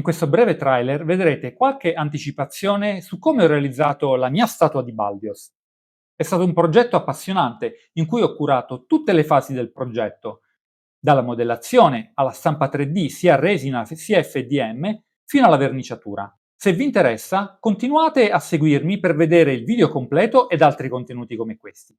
In questo breve trailer vedrete qualche anticipazione su come ho realizzato la mia statua di Balbios. È stato un progetto appassionante in cui ho curato tutte le fasi del progetto, dalla modellazione alla stampa 3D sia resina sia FDM fino alla verniciatura. Se vi interessa, continuate a seguirmi per vedere il video completo ed altri contenuti come questi.